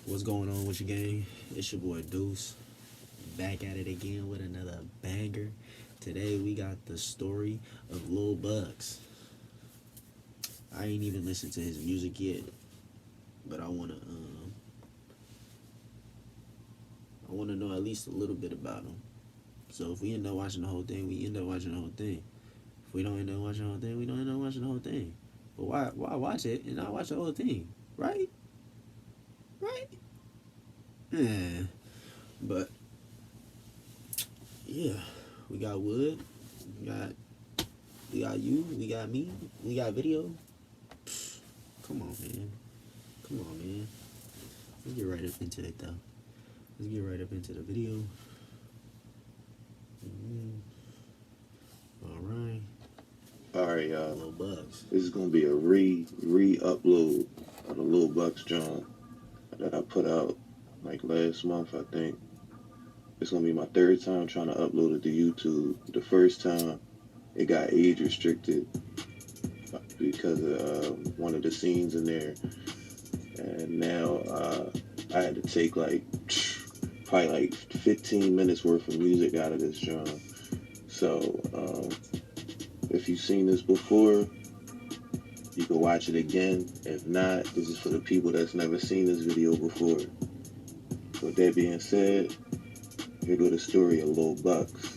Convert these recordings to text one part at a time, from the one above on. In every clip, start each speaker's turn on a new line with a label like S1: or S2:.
S1: What's going on with your gang? It's your boy Deuce, back at it again with another banger. Today we got the story of Lil Bucks. I ain't even listened to his music yet, but I wanna know at least a little bit about him. So if we end up watching the whole thing, we end up watching the whole thing. If we don't end up watching the whole thing, we don't end up watching the whole thing. But why watch it and not watch the whole thing, right? Right? Yeah. But yeah, we got Wood, we got you, we got me, we got video. Come on, man. Come on, man. Let's get right up into it, though. Let's get right up into the video. All right.
S2: All right, y'all.
S1: Lil Bucks.
S2: This is gonna be a re-upload of the Lil Bucks John that I put out like last month, I think. It's gonna be my third time trying to upload it to YouTube. The first time it got age restricted because of one of the scenes in there, and now I had to take probably like 15 minutes worth of music out of this John. So if you've seen this before, you can watch it again. If not, this is for the people that's never seen this video before. With that being said, here go the story of Lil Bucks.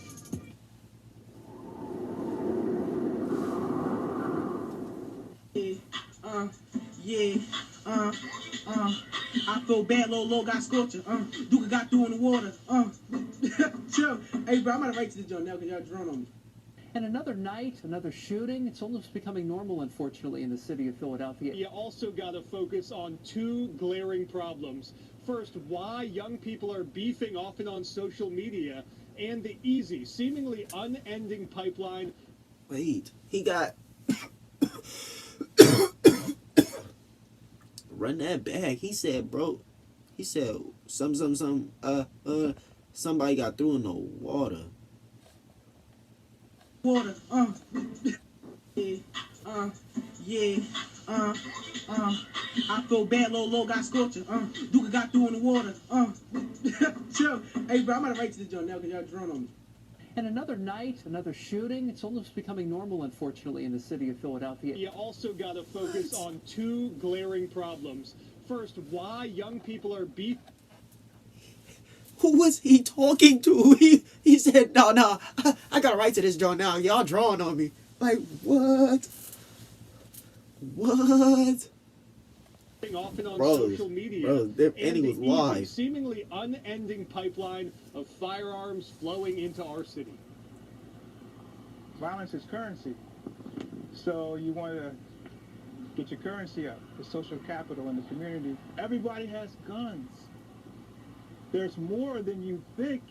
S3: I feel bad, Lil got scorcher. Duke got through in the water. Chill. Hey, bro, I'm gonna write to the joint now because y'all drone on me.
S4: And another night, another shooting. It's almost becoming normal, unfortunately, in the city of Philadelphia.
S5: You also got to focus on two glaring problems. First, why young people are beefing often on social media, and the easy, seemingly unending pipeline.
S1: Wait, he got... Run that back. He said, bro. He said, somebody got through in the water.
S3: Water. I feel bad, Lil got scorcher. Duke got through in the water. Chill. Hey, bro, I'm gonna write to the joint now because y'all drone on me.
S4: And another night, another shooting. It's almost becoming normal, unfortunately, in the city of Philadelphia.
S5: You also got to focus on two glaring problems. First, why young people are beefing.
S1: Who was he talking to? He said, no, I gotta write to this joint now. Y'all drawing on me. Like, what? What?
S5: Often on
S1: Bro,
S5: social media,
S1: and he was live.
S5: Seemingly unending pipeline of firearms flowing into our city.
S6: Violence is currency. So you want to get your currency up, the social capital in the community. Everybody has guns. There's more than you think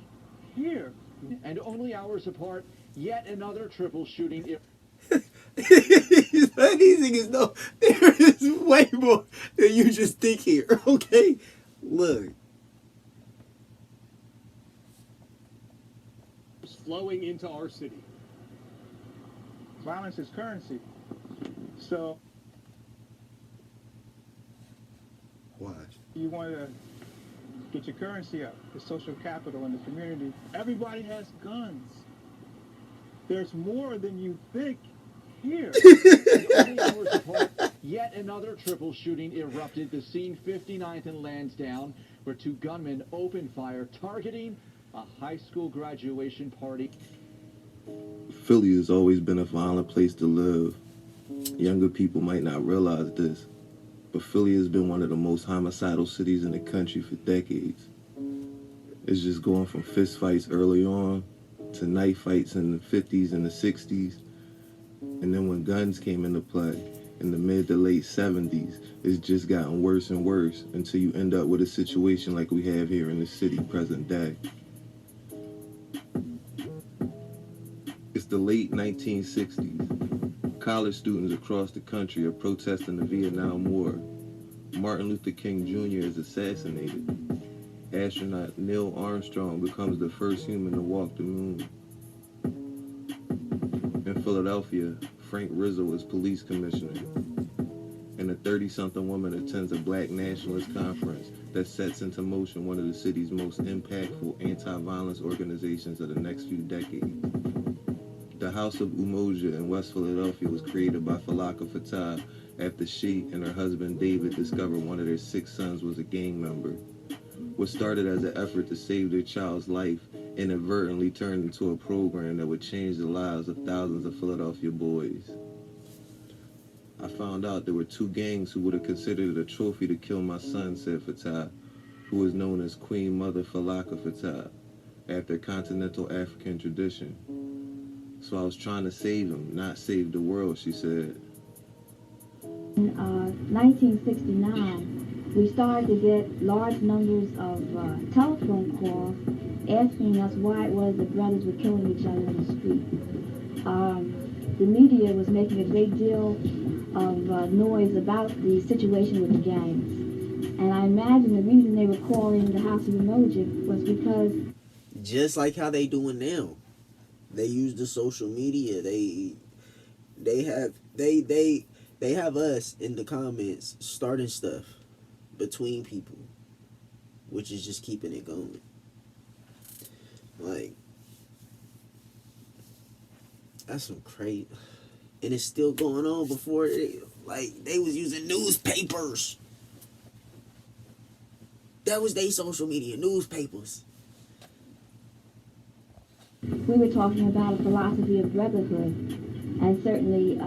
S6: here.
S4: And only hours apart, yet another triple shooting.
S1: These niggas know there is way more than you just think here, okay? Look.
S5: Flowing into our city.
S6: Violence is currency. So
S1: Watch.
S6: you want to get your currency up, the social capital in the community. Everybody has guns. There's more than you think here.
S4: Only hours apart, yet another triple shooting erupted. The scene 59th and Lansdowne, where two gunmen opened fire targeting a high school graduation party.
S2: Philly has always been a violent place to live. Younger people might not realize this, but Philly has been one of the most homicidal cities in the country for decades. It's just going from fist fights early on to knife fights in the 50s and the 60s. And then when guns came into play in the mid to late 70s, it's just gotten worse and worse until you end up with a situation like we have here in the city present day. It's the late 1960s. College students across the country are protesting the Vietnam War. Martin Luther King Jr. is assassinated. Astronaut Neil Armstrong becomes the first human to walk the moon. In Philadelphia, Frank Rizzo is police commissioner. And a 30-something woman attends a black nationalist conference that sets into motion one of the city's most impactful anti-violence organizations of the next few decades. The House of Umoja in West Philadelphia was created by Falaka Fatah after she and her husband David discovered one of their 6 sons was a gang member. What started as an effort to save their child's life inadvertently turned into a program that would change the lives of thousands of Philadelphia boys. I found out there were 2 gangs who would have considered it a trophy to kill my son, said Fatah, who was known as Queen Mother Falaka Fatah, after continental African tradition. So I was trying to save him, not save the world, she said.
S7: In 1969, we started to get large numbers of telephone calls asking us why it was that brothers were killing each other in the street. The media was making a great deal of noise about the situation with the gangs. And I imagine the reason they were calling the House of Emoji was because...
S1: Just like how they doing now. They use the social media. They have us in the comments starting stuff between people, which is just keeping it going. Like, that's some crazy, and it's still going on. Before they was using newspapers. That was their social media, newspapers.
S7: We were talking about a philosophy of brotherhood, and certainly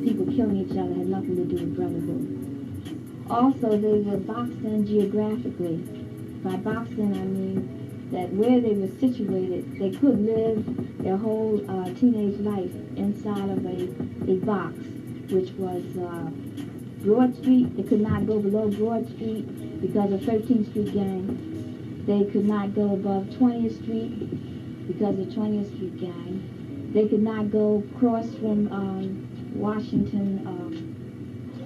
S7: people killing each other had nothing to do with brotherhood. Also, they were boxed in geographically. By boxed in, I mean that where they were situated, they could live their whole teenage life inside of a box, which was Broad Street. They could not go below Broad Street because of 13th Street gang. They could not go above 20th Street because of 20th Street gang. They could not go across from Washington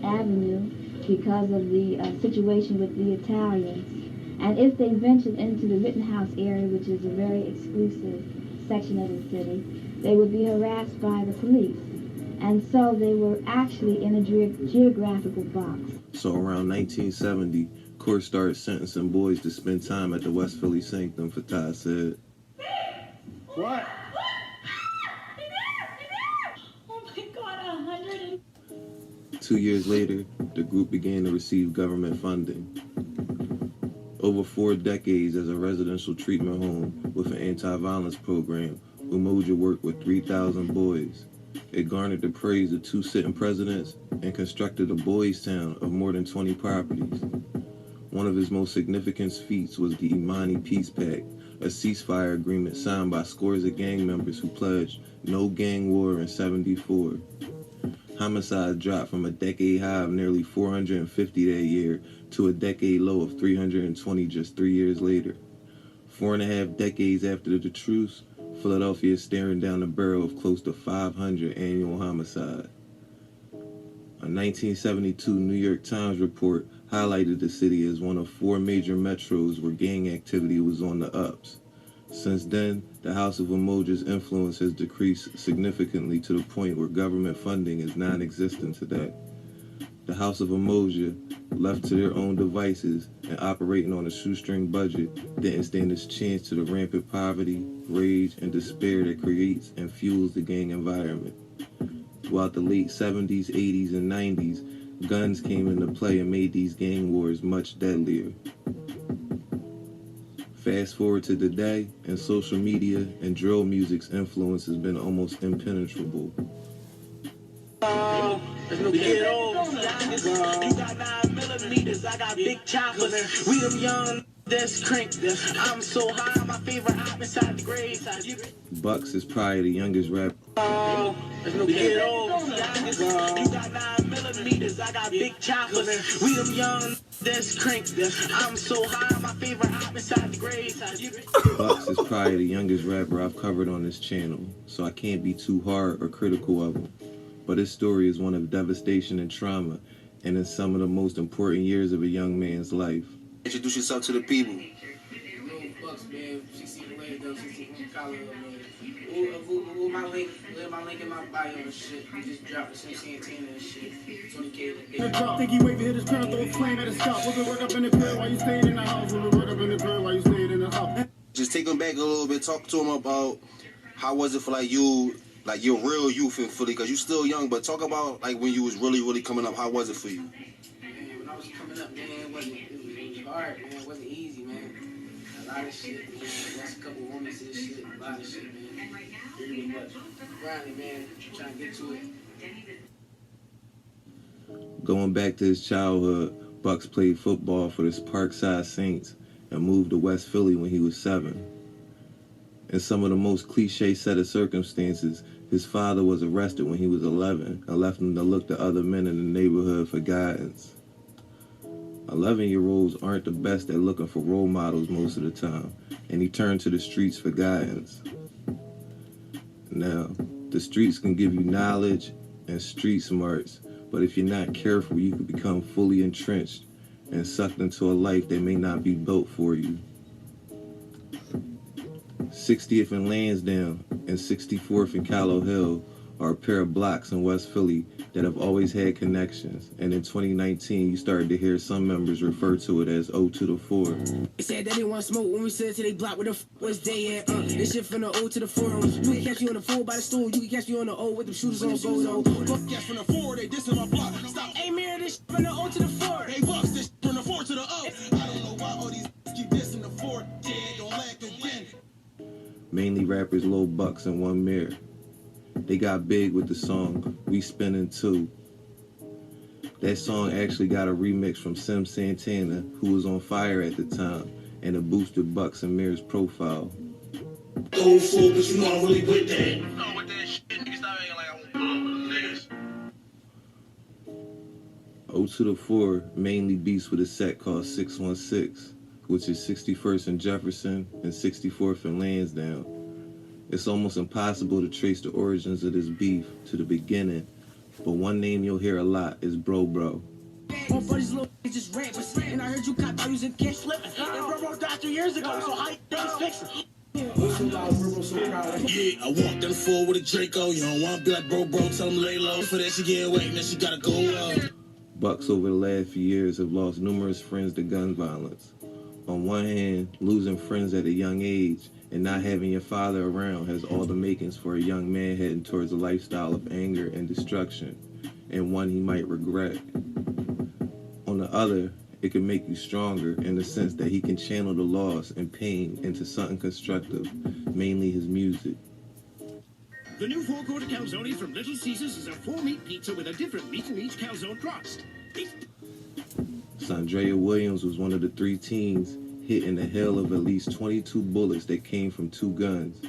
S7: Avenue because of the situation with the Italians. And if they ventured into the Rittenhouse area, which is a very exclusive section of the city, they would be harassed by the police. And so they were actually in a geographical box.
S2: So around 1970, court started sentencing boys to spend time at the West Philly Sanctum, Fatah said.
S6: What?
S8: Oh my God, 100.
S2: 2 years later, the group began to receive government funding. Over 4 decades as a residential treatment home with an anti-violence program, Umoja worked with 3,000 boys. It garnered the praise of 2 sitting presidents and constructed a boys' town of more than 20 properties. One of his most significant feats was the Imani Peace Pact, a ceasefire agreement signed by scores of gang members who pledged no gang war in '74. Homicide dropped from a decade high of nearly 450 that year to a decade low of 320 just 3 years later. 4.5 decades after the truce, Philadelphia is staring down the barrel of close to 500 annual homicides. A 1972 New York Times report highlighted the city as one of 4 major metros where gang activity was on the ups. Since then, the House of Umoja's influence has decreased significantly to the point where government funding is non-existent today. The House of Umoja, left to their own devices and operating on a shoestring budget, didn't stand a chance to the rampant poverty, rage, and despair that creates and fuels the gang environment. Throughout the late 70s, 80s, and 90s, guns came into play and made these gang wars much deadlier. Fast forward to today, and social media and drill music's influence has been almost impenetrable.
S3: You got 9mm, I got big choppers. We them young, that's cranked. I'm so high, my favorite hop inside the grave.
S2: Bucks is probably the youngest rapper.
S3: You got 9mm, I got big choppers. We them young, that's cranked. I'm so high, my favorite hop inside the grave.
S2: Bucks is probably the youngest rapper I've covered on this channel, so I can't be too hard or critical of him. But his story is one of devastation and trauma, and in some of the most important years of a young man's life.
S9: Introduce yourself to the people.
S3: Bucks, man. 16 later, though, 16 collar, man. Who my link in my bio and shit. We just dropped the Santana and shit. 20K.
S9: Think he wait to hit his crown, throw a flame at his scalp. Was it work up in the crib while you stayed in the house? Was it work up in the crib while you stayed in the house?
S10: Just take him back a little bit. Talk to him about how was it for like you, like your real youth in Philly, because you still young. But talk about like when you was really coming up. How was it for you?
S3: Man, when I was coming up, man, it was hard, man. It wasn't easy, man. A lot of shit, man. Lost a couple women to this shit. A lot of shit, man. Really much grinding, man. Trying to get to it.
S2: Going back to his childhood, Bucks played football for the Parkside Saints and moved to West Philly when he was 7. In some of the most cliche set of circumstances, his father was arrested when he was 11 and left him to look to other men in the neighborhood for guidance. 11-year-olds aren't the best at looking for role models most of the time, and he turned to the streets for guidance. Now, the streets can give you knowledge and street smarts, but if you're not careful, you can become fully entrenched and sucked into a life that may not be built for you. 60th and Lansdowne and 64th and Callow Hill are a pair of blocks in West Philly that have always had connections, and in 2019 you started to hear some members refer to it as O to the 4.
S3: They said that they want smoke when we said to they block where the was they at. This shit from the O to the 4. You can catch me on the 4 by the stool. You can catch me on the O with them shooters on go though.
S9: Catch from the 4, they dissing my block. Stop.
S3: Hey, mirror this shit from the O to the 4.
S9: Hey, Bucks, this from the 4 to the O. I don't know why all these keep dissing the 4. Dead, don't lack again.
S2: Mainly rappers Lil Bucks and One Mirror. They got big with the song We Spinning 2. That song actually got a remix from Sim Santana, who was on fire at the time, and it boosted Bucks and Mirror's profile.
S9: Old fool, but you know I'm really with that.
S10: No, with that shit, niggas stop acting like I won't put niggas.
S2: O to the 4 mainly beats with a set called 616, which is 61st and Jefferson and 64th and Lansdowne. It's almost impossible to trace the origins of this beef to the beginning, but one name you'll hear a lot is Bro Bro.
S3: My buddy's little just rappers, and I heard you got values and can't flip it. And bro died 3 years ago, so how you niggas fix it?
S9: Yeah, I walked in the 4 with a Draco. You don't want to be like bro, tell him lay low. For that she get away, and then she gotta go up.
S2: Bucks over the last few years have lost numerous friends to gun violence. On one hand, losing friends at a young age and not having your father around has all the makings for a young man heading towards a lifestyle of anger and destruction, and one he might regret. On the other, it can make you stronger in the sense that he can channel the loss and pain into something constructive, mainly his music.
S9: The new four-quarter calzone from Little Caesars is a 4-meat pizza with a different meat in each calzone crust.
S2: Sondrea Williams was one of the 3 teens hit in the hail of at least 22 bullets that came from 2 guns.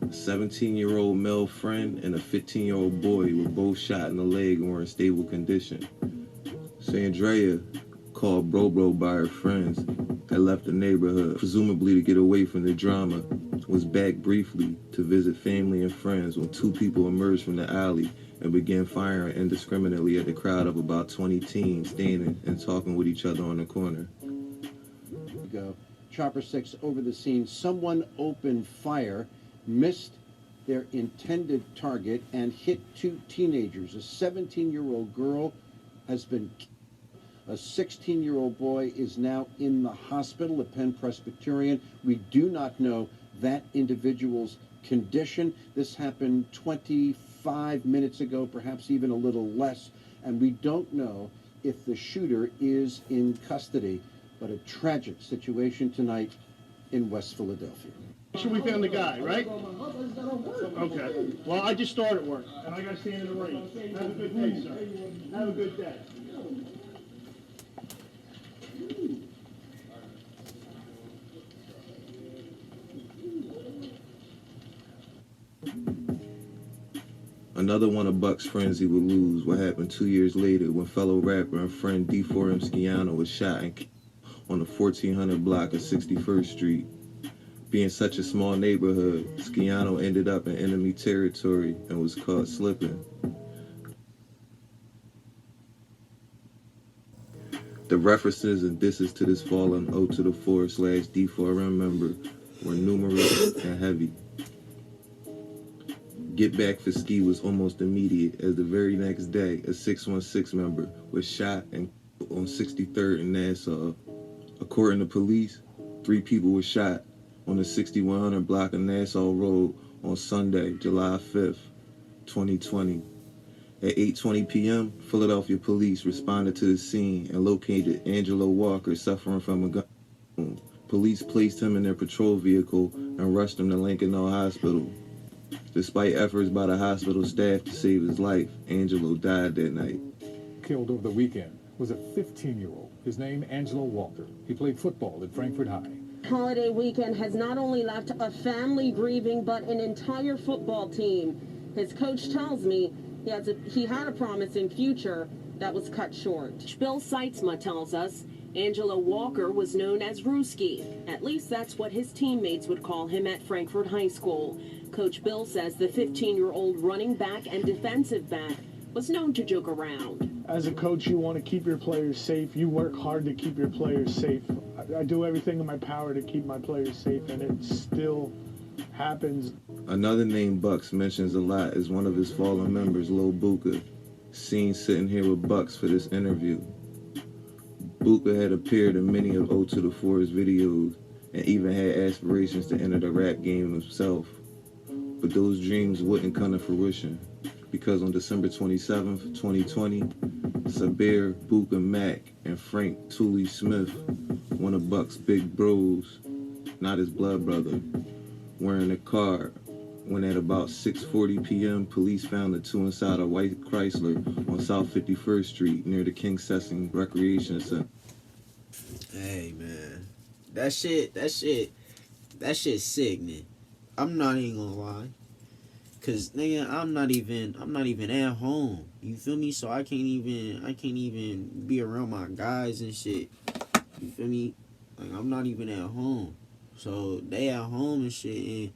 S2: A 17-year-old male friend and a 15-year-old boy were both shot in the leg and were in stable condition. Sondrea, called Bro Bro by her friends, had left the neighborhood, presumably to get away from the drama, was back briefly to visit family and friends when 2 people emerged from the alley and began firing indiscriminately at the crowd of about 20 teens standing and talking with each other on the corner.
S11: Go. Chopper 6 over the scene. Someone opened fire, missed their intended target, and hit 2 teenagers. A 17-year-old girl has been killed. A 16-year-old boy is now in the hospital at Penn Presbyterian. We do not know that individual's condition. This happened 25 minutes ago, perhaps even a little less, and we don't know if the shooter is in custody. But a tragic situation tonight in West Philadelphia.
S9: Sure we found the guy, right? Okay. Well, I just started work, and I got to stand in the rain. Have a good day, sir. Have a good day.
S2: Another one of Buck's friends he would lose what happened 2 years later when fellow rapper and friend D4M Sciano was shot and killed on the 1400 block of 61st Street. Being such a small neighborhood, Sciano ended up in enemy territory and was caught slipping.
S12: The references and disses to this fallen O to the 4/D4M member were numerous and heavy. Get back for Ski was almost immediate, as the very next day, a 616 member was shot and killed on 63rd and Nassau. According to police, 3 people were shot on the 6100 block of Nassau Road on Sunday, July 5th, 2020. At 8:20 p.m., Philadelphia police responded to the scene and located Angelo Walker suffering from a gun wound. Police placed him in their patrol vehicle and rushed him to Lincoln Hospital. Despite efforts by the hospital staff to save his life, Angelo died that night.
S13: Killed over the weekend was a 15-year-old. His name, Angelo Walker. He played football at Frankfurt High.
S14: Holiday weekend has not only left a family grieving, but an entire football team. His coach tells me he had a promising future that was cut short. Bill Seitzma tells us Angelo Walker was known as Ruski. At least that's what his teammates would call him at Frankfurt High School. Coach Bill says the 15-year-old running back and defensive back was known to joke around.
S15: As a coach, you want to keep your players safe. You work hard to keep your players safe. I do everything in my power to keep my players safe, and it still happens.
S12: Another name Bucks mentions a lot is one of his fallen members, Lil Buka, seen sitting here with Bucks for this interview. Buka had appeared in many of O to the 4's videos and even had aspirations to enter the rap game himself. But those dreams wouldn't come to fruition, because on December 27th, 2020, Sabir, Buka Mack, and Frank Tooley Smith, one of Buck's big bros, not his blood brother, were in a car when at about 6:40 p.m. police found the two inside a white Chrysler on South 51st Street near the King Sesson Recreation Center.
S1: Hey man, that shit sickening. I'm not even gonna lie, cause nigga, I'm not even at home. You feel me? So I can't even be around my guys and shit. You feel me? Like I'm not even at home. So they at home and shit,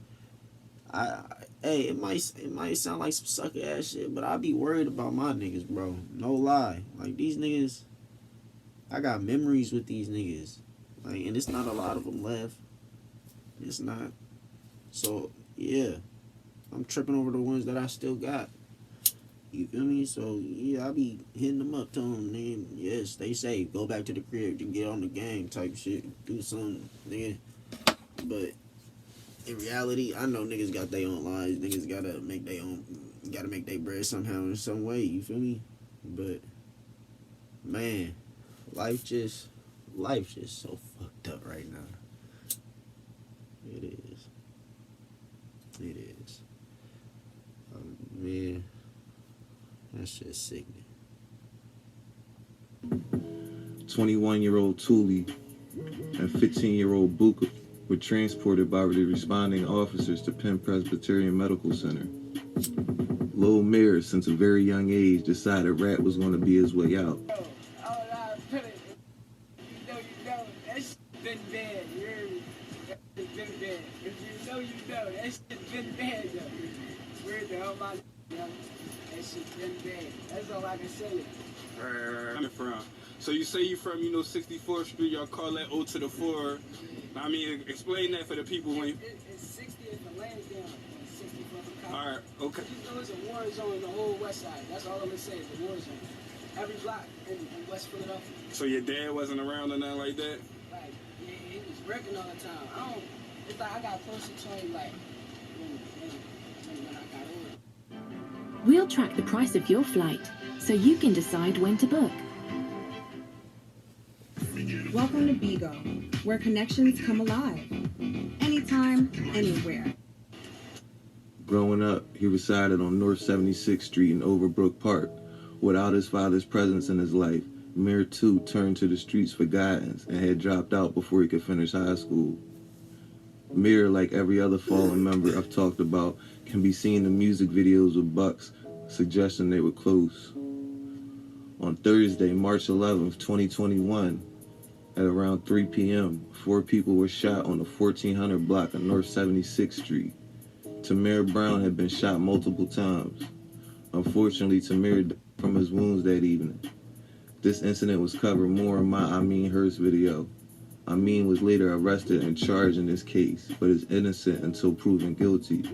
S1: and it might sound like some sucker ass shit, but I be worried about my niggas, bro. No lie. Like these niggas, I got memories with these niggas. Like, and it's not a lot of them left. It's not. So yeah, I'm tripping over the ones that I still got. You feel me? So yeah, I be hitting them up, telling them, nigga, yeah, stay safe, go back to the crib to get on the game type shit, do something, nigga. But in reality, I know niggas got their own lives. Niggas gotta make their bread somehow in some way. You feel me? But man, life just so fucked up right now. It is. Man, that's just sickening.
S12: 21-year-old Tooley and 15-year-old Buka were transported by the responding officers to Penn Presbyterian Medical Center. Lil Mir, since a very young age, decided rap was going to be his way out.
S3: That shit been bad, you heard me? That shit been bad. If you know, that shit been bad, though. Where the hell my, yo? That shit been bad. That's all I can say.
S16: I'm from. So you say you from, 64th Street, y'all call that O to the 4. I mean, explain that for the people when you...
S3: It's 60th and Lansdowne, 64th and
S16: Alright, okay.
S3: You know it's a war zone in the whole west side. That's all I'm gonna say, it's a war zone. Every block in West Philadelphia.
S16: So your dad wasn't around or nothing like that?
S3: Like, yeah, he was working all the time. It's like I got closer to him, like, when I got older.
S17: We'll track the price of your flight, so you can decide when to book.
S18: Welcome to Bigo, where connections come alive. Anytime, anywhere.
S12: Growing up, he resided on North 76th Street in Overbrook Park. Without his father's presence in his life, Mir too turned to the streets for guidance and had dropped out before he could finish high school. Mir, like every other fallen member I've talked about, can be seen in music videos with Bucks, suggesting they were close. On Thursday, March 11th, 2021, at around 3 p.m., 4 people were shot on the 1400 block of North 76th Street. Tamir Brown had been shot multiple times. Unfortunately, Tamir died from his wounds that evening. This incident was covered more in my I Mean Hurst video. I Mean was later arrested and charged in this case, but is innocent until proven guilty.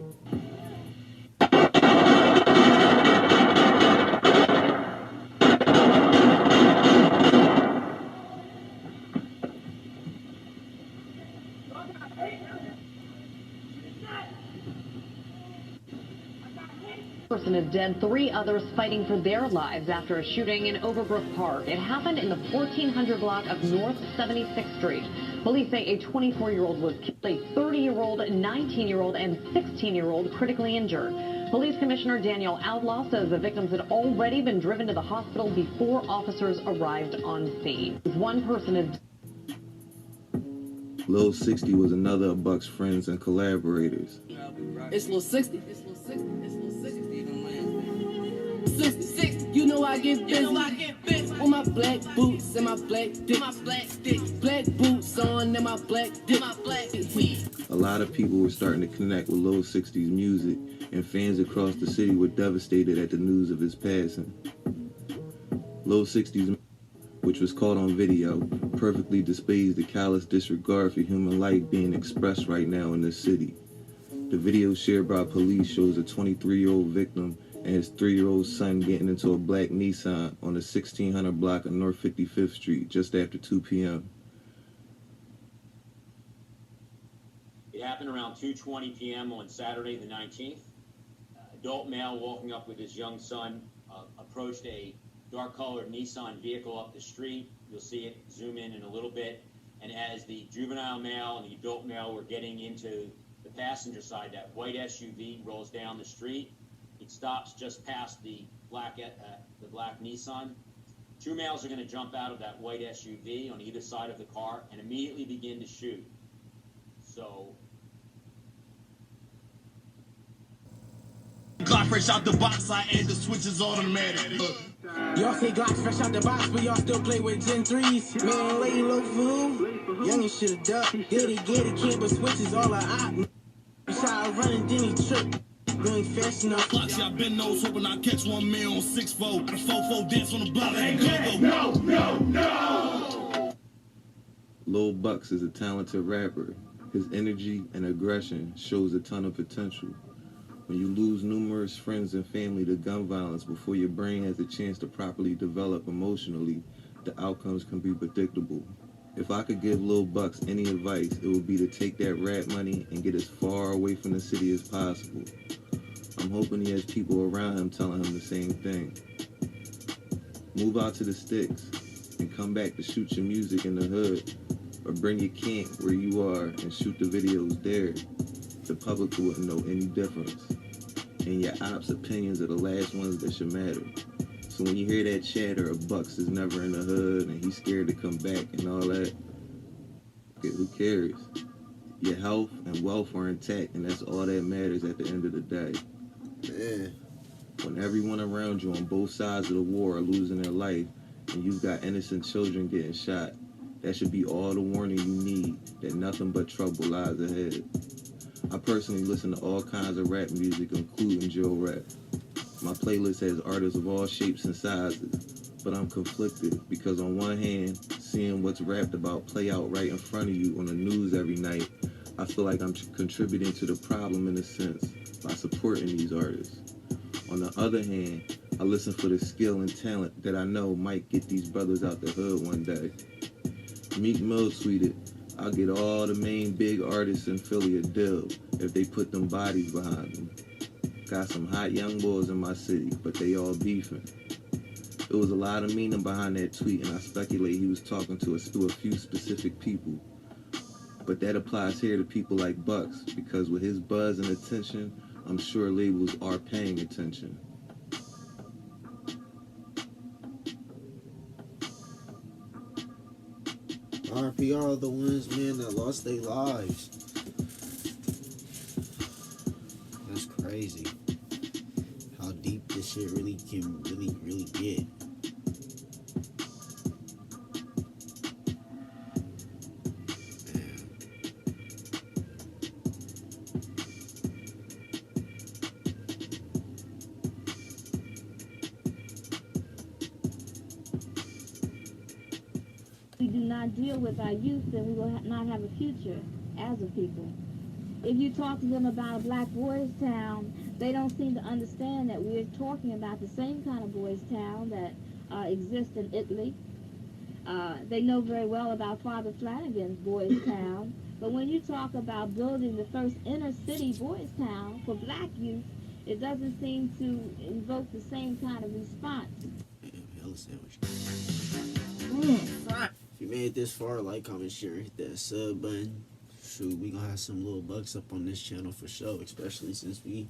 S19: Person is dead, 3 others fighting for their lives after a shooting in Overbrook Park. It happened in the 1400 block of North 76th Street. Police say a 24-year-old was killed, a 30-year-old, 19-year-old, and 16-year-old critically injured. Police Commissioner Daniel Outlaw says the victims had already been driven to the hospital before officers arrived on scene. One person is
S12: Lil 60 was another of Buck's friends and collaborators.
S20: It's Lil 60. It's Lil 60. It's Lil 60. 60. You know I get busy. On my black boots and my black dick. Black boots on and my black dick.
S12: A lot of people were starting to connect with Lil 60's music, and fans across the city were devastated at the news of his passing. Lil 60's, which was caught on video, perfectly displays the callous disregard for human life being expressed right now in this city. The video shared by police shows a 23-year-old victim and his 3-year-old son getting into a black Nissan on the 1600 block of North 55th Street just after 2 p.m.
S21: It happened around 2:20 p.m. on Saturday the 19th. Adult male walking up with his young son approached a dark-colored Nissan vehicle up the street. You'll see it zoom in a little bit. And as the juvenile male and the adult male were getting into the passenger side, that white SUV rolls down the street. It stops just past the black Nissan. 2 males are going to jump out of that white SUV on either side of the car and immediately begin to shoot. So
S22: Glock fresh out the box, I add the switches automatic.
S23: Y'all say Glocks fresh out the box, but y'all still play with Gen 3s. Man, lay low for who? Young and should've ducked. Get it, can't but switches all a op. Shot running, then he tripped. You ain't fast enough.
S22: Clocks, y'all been nose, hoping I catch one man on 6-4. The 4-4 dance on the block.
S12: No! Lil Bucks is a talented rapper. His energy and aggression shows a ton of potential. When you lose numerous friends and family to gun violence before your brain has a chance to properly develop emotionally, the outcomes can be predictable. If I could give Lil Bucks any advice, it would be to take that rap money and get as far away from the city as possible. I'm hoping he has people around him telling him the same thing. Move out to the sticks and come back to shoot your music in the hood, or bring your camp where you are and shoot the videos there. The public wouldn't know any difference. And your ops' opinions are the last ones that should matter. So when you hear that chatter of Bucks is never in the hood and he's scared to come back and all that, okay, who cares? Your health and wealth are intact, and that's all that matters at the end of the day.
S1: Yeah.
S12: When everyone around you on both sides of the war are losing their life and you've got innocent children getting shot, that should be all the warning you need that nothing but trouble lies ahead. I personally listen to all kinds of rap music, including drill rap. My playlist has artists of all shapes and sizes, but I'm conflicted because on one hand, seeing what's rapped about play out right in front of you on the news every night, I feel like I'm contributing to the problem in a sense by supporting these artists. On the other hand, I listen for the skill and talent that I know might get these brothers out the hood one day. Meek Mill tweeted, "I'll get all the main big artists in Philly a deal if they put them bodies behind them. Got some hot young boys in my city, but they all beefing." There was a lot of meaning behind that tweet, and I speculate he was talking to a few specific people. But that applies here to people like Bucks, because with his buzz and attention, I'm sure labels are paying attention.
S1: RP all the ones, man, that lost their lives. That's crazy. How deep this shit really can really get.
S4: do not deal with our youth, then we will not have a future as a people. If you talk to them about a black boys' town, they don't seem to understand that we're talking about the same kind of boys' town that exists in Italy. They know very well about Father Flanagan's boys' town, but when you talk about building the first inner city boys' town for black youth, it doesn't seem to invoke the same kind of response.
S1: Hella sandwich. If you made it this far, like, comment, share, hit that sub button. Shoot, we gonna have some little bucks up on this channel for sure, especially since we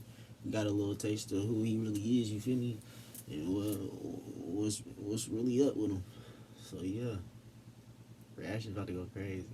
S1: got a little taste of who he really is, you feel me? And what's really up with him. So yeah, reaction's about to go crazy.